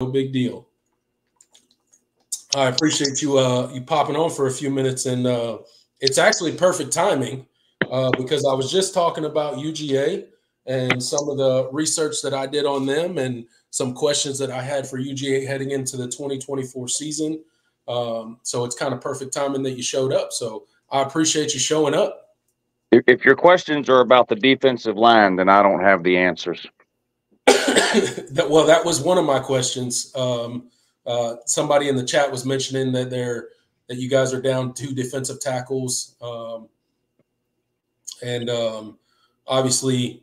No big deal. I appreciate you you popping on for a few minutes, and it's actually perfect timing because I was just talking about UGA and some of the research that I did on them and some questions that I had for UGA heading into the 2024 season. So it's kind of perfect timing that you showed up. So I appreciate you showing up. If your questions are about the defensive line, then I don't have the answers. Well, that was one of my questions. Somebody in the chat was mentioning that you guys are down 2 defensive tackles, and obviously,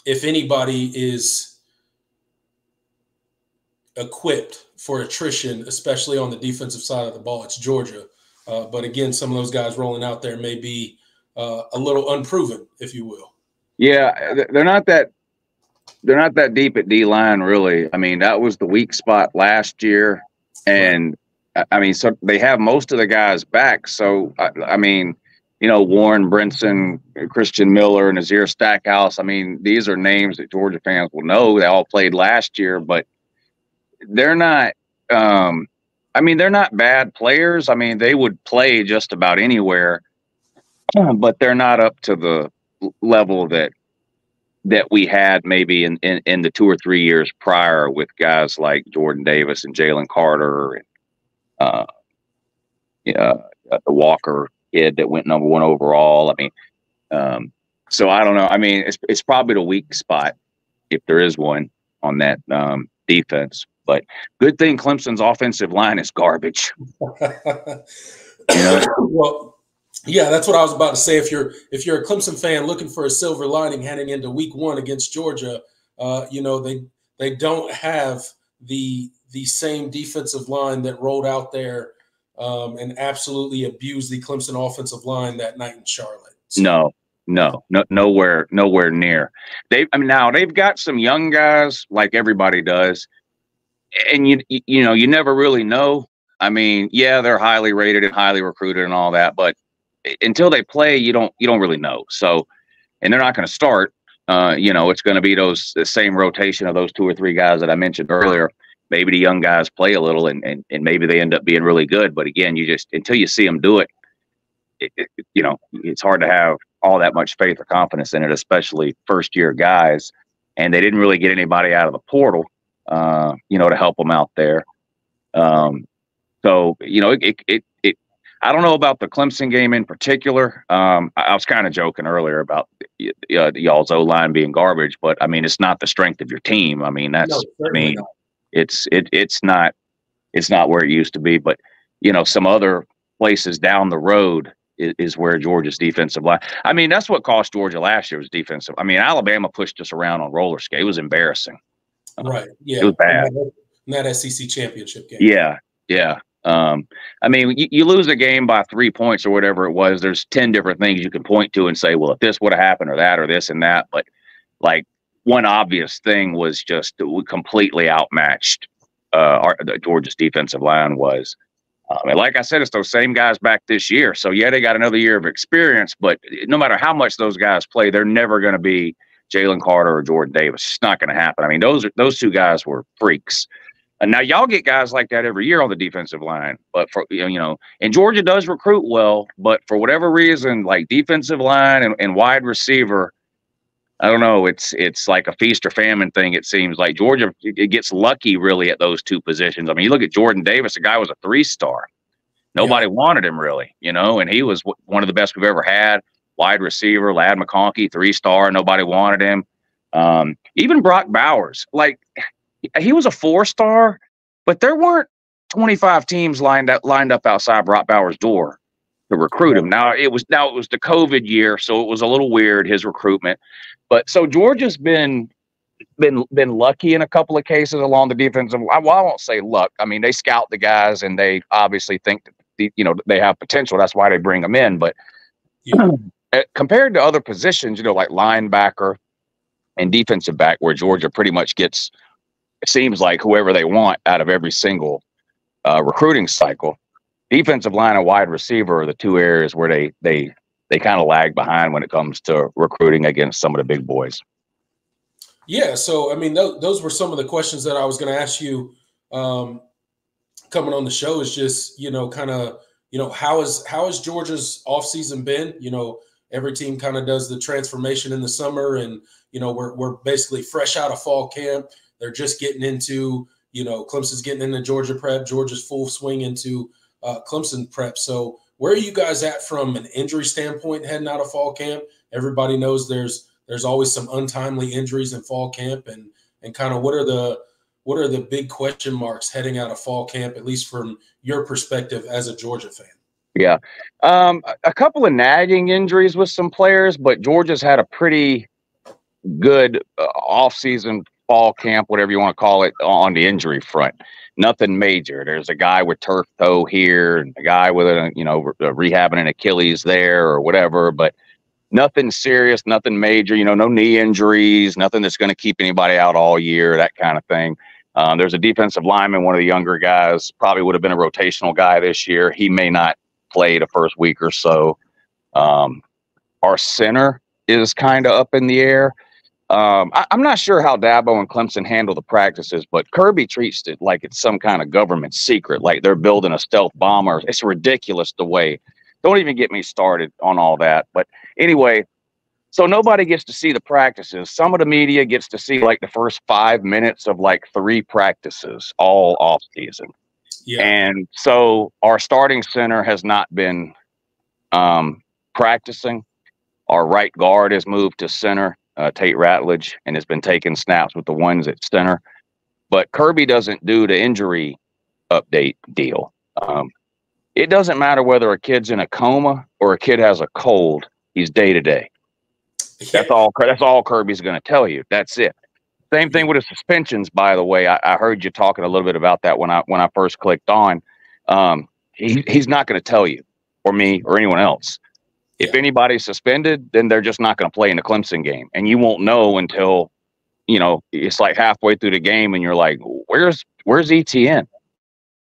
if anybody is equipped for attrition, especially on the defensive side of the ball, it's Georgia. But again, some of those guys rolling out there may be a little unproven, if you will. Yeah, they're not that deep at D line, really. I mean, that was the weak spot last year, and right. I mean, so they have most of the guys back. So I mean, you know, Warren Brinson, Christian Miller, Nazir Stackhouse. I mean, these are names that Georgia fans will know. They all played last year, but they're not. I mean, they're not bad players. I mean, they would play just about anywhere, but they're not up to the level that we had maybe in the 2 or 3 years prior with guys like Jordan Davis and Jalen Carter and the Walker kid that went number 1 overall. I mean, so I don't know. I mean, it's probably the weak spot if there is one on that defense. But good thing Clemson's offensive line is garbage. Well, yeah, that's what I was about to say. If you're a Clemson fan looking for a silver lining heading into week 1 against Georgia, they don't have the same defensive line that rolled out there and absolutely abused the Clemson offensive line that night in Charlotte. So. No, nowhere near. Now they've got some young guys like everybody does, and you never really know. I mean, yeah, they're highly rated and highly recruited and all that, but until they play, you don't really know. So, and they're not going to start. It's going to be the same rotation of those 2 or 3 guys that I mentioned earlier. Maybe the young guys play a little, and maybe they end up being really good. But again, until you see them do it, it's hard to have all that much faith or confidence in it, especially first-year guys. And they didn't really get anybody out of the portal, to help them out there. So I don't know about the Clemson game in particular. I was kind of joking earlier about y'all's O-line being garbage, but I mean, it's not the strength of your team. I mean, it's not where it used to be, but some other places down the road is where Georgia's defensive line. I mean, that's what cost Georgia last year was defensive. I mean, Alabama pushed us around on roller skate. It was embarrassing. Right. Yeah. It was bad. That SEC championship game. Yeah. Yeah. I mean, you lose a game by 3 points or whatever it was. There's 10 different things you can point to and say, well, if this would have happened or that or this and that. But like one obvious thing was just that we completely outmatched Georgia's defensive line was. And like I said, it's those same guys back this year. So, yeah, they got another year of experience. But no matter how much those guys play, they're never going to be Jalen Carter or Jordan Davis. It's not going to happen. I mean, those 2 guys were freaks. And now y'all get guys like that every year on the defensive line, but and Georgia does recruit well, but for whatever reason, like defensive line and wide receiver, I don't know. It's like a feast or famine thing. It seems like Georgia it gets lucky really at those 2 positions. I mean, you look at Jordan Davis, the guy was a 3-star. Nobody wanted him really, and he was one of the best we've ever had. Wide receiver, Ladd McConkey, 3-star. Nobody wanted him. Even Brock Bowers, like. He was a 4-star, but there weren't 25 teams lined up outside Brock Bowers' door to recruit him. Now it was the COVID year, so it was a little weird, his recruitment. But so Georgia's been lucky in a couple of cases along the defensive. Well, I won't say luck. I mean, they scout the guys and they obviously think that they have potential. That's why they bring them in. But compared to other positions, like linebacker and defensive back, where Georgia pretty much gets. It seems like whoever they want out of every single recruiting cycle. Defensive line and wide receiver are the 2 areas where they kind of lag behind when it comes to recruiting against some of the big boys. Yeah, so I mean, those were some of the questions that I was going to ask you coming on the show is just, kind of, how is Georgia's offseason been? Every team kind of does the transformation in the summer, and, we're basically fresh out of fall camp. They're just getting into, Clemson's getting into Georgia prep. Georgia's full swing into Clemson prep. So where are you guys at from an injury standpoint heading out of fall camp? Everybody knows there's always some untimely injuries in fall camp, and kind of what are the big question marks heading out of fall camp, at least from your perspective as a Georgia fan? Yeah. A couple of nagging injuries with some players, but Georgia's had a pretty good off-season, fall camp, whatever you want to call it, on the injury front. Nothing major. There's a guy with turf toe here, and a guy with rehabbing an Achilles there or whatever, but nothing serious, nothing major, no knee injuries, nothing that's going to keep anybody out all year, that kind of thing. There's a defensive lineman, one of the younger guys, probably would have been a rotational guy this year. He may not play the first week or so. Our center is kind of up in the air. I'm not sure how Dabo and Clemson handle the practices, but Kirby treats it like it's some kind of government secret, like they're building a stealth bomber. It's ridiculous the way. Don't even get me started on all that. But anyway, so nobody gets to see the practices. Some of the media gets to see like the first 5 minutes of like 3 practices all off season. Yeah. And so our starting center has not been practicing. Our right guard has moved to center, Tate Ratledge, and has been taking snaps with the ones at center. But Kirby doesn't do the injury update deal. It doesn't matter whether a kid's in a coma or a kid has a cold. He's day to day. That's all Kirby's going to tell you. That's it. Same thing with the suspensions, by the way. I heard you talking a little bit about that when I first clicked on. He's not going to tell you, or me, or anyone else. If anybody's suspended, then they're just not going to play in the Clemson game, and you won't know until it's like halfway through the game, and you're like, "Where's ETN?"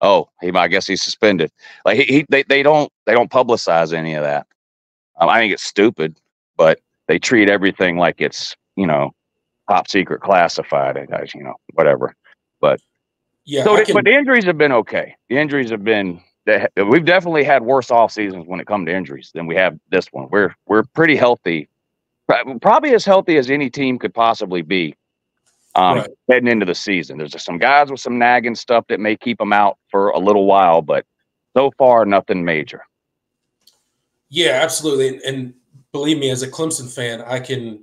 Oh, I guess he's suspended. Like they don't publicize any of that. I think it's stupid, but they treat everything like it's top secret classified. Whatever. But but the injuries have been okay. The injuries have been. We've definitely had worse off seasons when it comes to injuries than we have this one. We're pretty healthy, probably as healthy as any team could possibly be. Heading into the season, there's just some guys with some nagging stuff that may keep them out for a little while, but so far nothing major. Yeah, absolutely. And believe me, as a Clemson fan, I can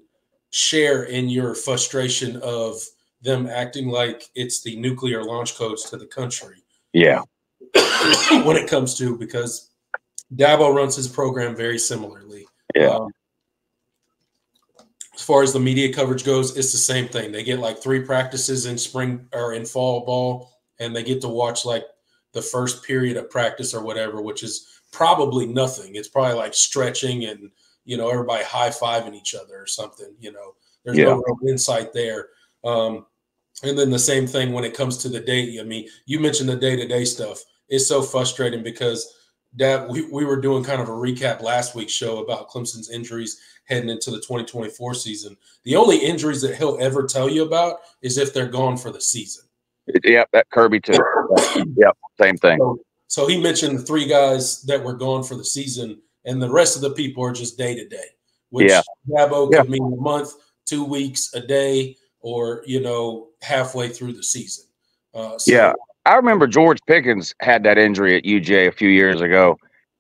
share in your frustration of them acting like it's the nuclear launch codes to the country. Yeah. When it comes to, because Dabo runs his program very similarly. Yeah. As far as the media coverage goes, it's the same thing. They get like 3 practices in spring or in fall ball, and they get to watch like the first period of practice or whatever, which is probably nothing. It's probably like stretching and, everybody high-fiving each other or something. There's no real insight there. And then the same thing when it comes to the day. I mean, you mentioned the day-to-day stuff. It's so frustrating because we were doing kind of a recap last week's show about Clemson's injuries heading into the 2024 season. The only injuries that he'll ever tell you about is if they're gone for the season. Yep, that Kirby too. Yep, same thing. So he mentioned the 3 guys that were gone for the season, and the rest of the people are just day to day, which Dabo could mean a month, 2 weeks, a day, or halfway through the season. I remember George Pickens had that injury at UJ a few years ago,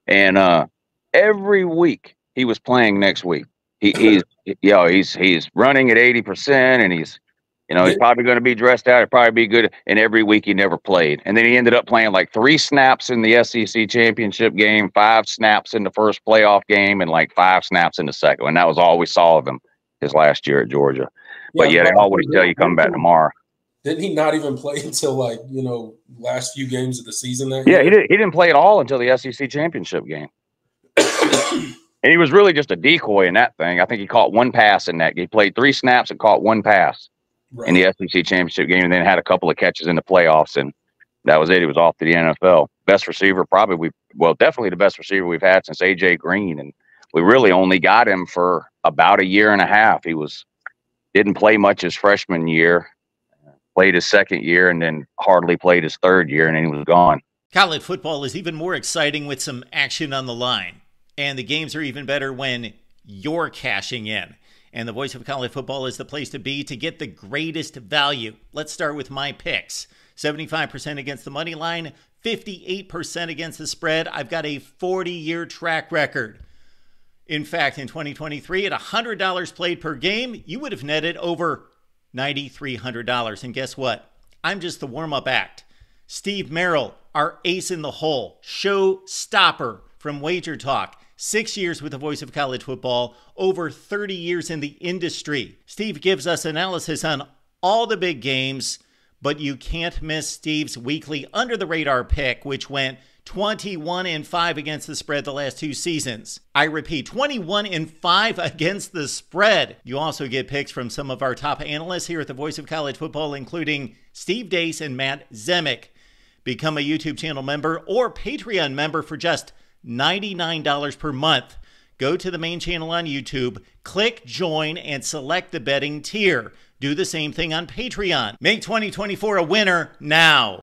and every week he was playing next week. He's running at 80%, and he's probably going to be dressed out. It'd probably be good. And every week he never played, and then he ended up playing like 3 snaps in the SEC championship game, 5 snaps in the first playoff game, and like 5 snaps in the second. And that was all we saw of him his last year at Georgia. But they always tell you come back tomorrow. Didn't he not even play until last few games of the season? He didn't play at all until the SEC championship game. And he was really just a decoy in that thing. I think he caught 1 pass in that. He played 3 snaps and caught 1 pass in the SEC championship game, and then had a couple of catches in the playoffs, and that was it. He was off to the NFL. Best receiver, definitely the best receiver we've had since AJ Green, and we really only got him for about a year and a half. He didn't play much his freshman year. played his second year, and then hardly played his third year, and then he was gone. College football is even more exciting with some action on the line. And the games are even better when you're cashing in. And the Voice of College Football is the place to be to get the greatest value. Let's start with my picks. 75% against the money line, 58% against the spread. I've got a 40-year track record. In fact, in 2023, at $100 played per game, you would have netted over $9,300. And guess what? I'm just the warm-up act. Steve Merrill, our ace in the hole, show stopper from Wager Talk. 6 years with the Voice of College Football, over 30 years in the industry. Steve gives us analysis on all the big games, but you can't miss Steve's weekly under-the-radar pick, which went 21-5 against the spread the last 2 seasons. I repeat, 21-5 against the spread. You also get picks from some of our top analysts here at the Voice of College Football, including Steve Dace and Matt Zemek. Become a YouTube channel member or Patreon member for just $99 per month. Go to the main channel on YouTube, click join, and select the betting tier. Do the same thing on Patreon. Make 2024 a winner now.